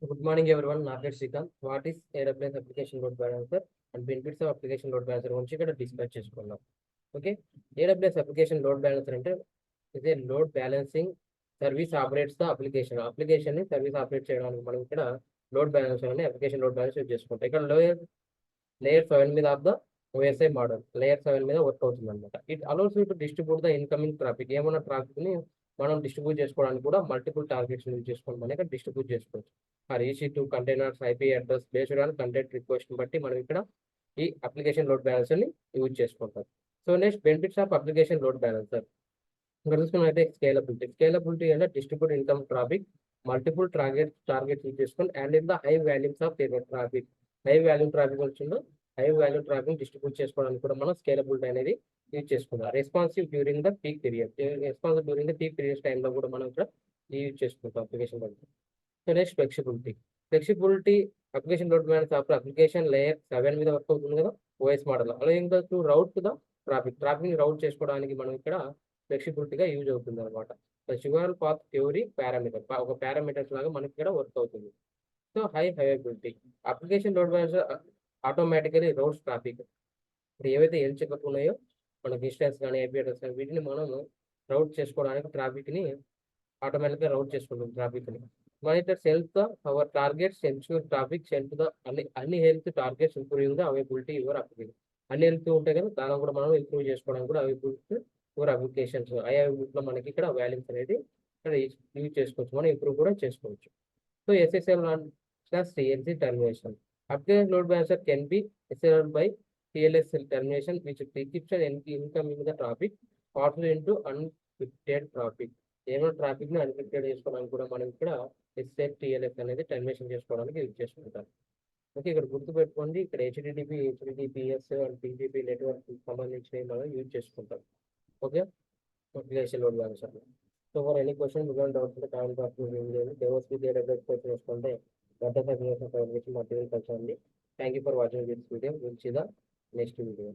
Good morning, everyone. Nagar Srikanth. What is AWS application load balancer and benefits of application load balancer గురించి ఇక్కడ discuss చేసుకున్నాం. Okay, AWS application load balancer అంటే is a load balancing service operates the application ని service operate చేయడానికి మనం ఇక్కడ load balancer అనే application load balance use చేసుకుంటాం. ఇక్కడ లేయర్ 7 మీద of the OSI model layer 7 మీద వర్క్ అవుతుంది అనమాట. It allows you to distribute the incoming traffic. ఏమన్నా ట్రాఫిక్ ని మనం డిస్ట్రిబ్యూట్ చేసుకోవడానికి కూడా మల్టిపుల్ టార్గెట్స్ యూజ్ చేసుకోవడం మనం ఇక్కడ డిస్ట్రిబ్యూట్ చేసుకోవచ్చు. Or EC2 containers IP address based on content request బట్టి మనం ఇక్కడ ఈ అప్లికేషన్ లోడ్ బ్యాలెన్సర్ ని యూజ్ చేసుకుంటాం. So next benefits of application load balancer. ఇక్కడ చూసుకున్నట్లయితే స్కేలబిలిటీ అంటే distribute income traffic multiple targets use చేసుకొని and in the high volumes of traffic. High volume traffic వచ్చిందో హై వాల్యూమ్ ట్రాఫిక్ డిస్ట్రిబ్యూట్ చేసుకోవడానికి కూడా మనం స్కేలబిలిటీ అనేది యూజ్ చేసుకుంటాం. Responsive during the peak periods టైంలో కూడా మనం ఇక్కడ యూజ్ చేసుకుంటాం application load. So next flexibility application load balance after application layer 7 మీద వర్క్ అవుతుంది కదా OS model. Allowing to route to the traffic route చేసుకోవడానికి మనం ఇక్కడ ఫ్లెక్సిబిలిటీగా యూజ్ అవుతుంది అనమాట. షుగర్ పాత్ థియరీ పారామీటర్ ఒక పారామీటర్స్ లాగా మనకి ఇక్కడ వర్క్ అవుతుంది. So high availability application load balance automatically routes traffic. ఇప్పుడు ఏవైతే హెల్త్ చెకప్ ఉన్నాయో మనకి డిస్టెన్స్ కానీ IP అడ్రస్ కానీ వీటిని మనము రౌట్ చేసుకోవడానికి ట్రాఫిక్ని ఆటోమేటిక్గా రౌట్ చేసుకుంటాం ట్రాఫిక్ని. Monitors health our targets ensure traffic sent the అన్ని health targets improving the availability your application. అన్ని హెల్త్ ఉంటాయి కదా దాన్ని కూడా మనం ఇంప్రూవ్ చేసుకోవడానికి కూడా అవైలబిలిటీ యువర్ అప్లికేషన్స్ అవైలబిలిటీలో మనకి ఇక్కడ వాల్యూమ్స్ అనేది ఇక్కడ యూజ్ చేసుకోవచ్చు, మనం ఇంప్రూవ్ కూడా చేసుకోవచ్చు. So SSL TLC termination application load balancer can be SSL by TLS termination which decrypts and incoming the traffic passed into unencrypted traffic. ఏమైనా ట్రాఫిక్ ని అన్క్రిప్టెడ్ చేసుకోవడానికి కూడా మనం ఇక్కడ SSL TLS అనేది టర్మినేషన్ చేసుకోవడానికి యూజ్ చేసుకుంటాం. ఓకే, ఇక్కడ గుర్తుపెట్టుకోండి ఇక్కడ HTTPS అండ్ TCP నెట్వర్క్ సంబంధించినవి మనం యూజ్ చేసుకుంటాం. Okay, application load balancer. So for any question బిగాన్ డౌట్స్ ఉంటే comment box DevOps with AWS question వేసుకుంటే గత సబ్మిషన్ మటీరియల్ కలిసండి. Thank you for watching this video. Will see the next video.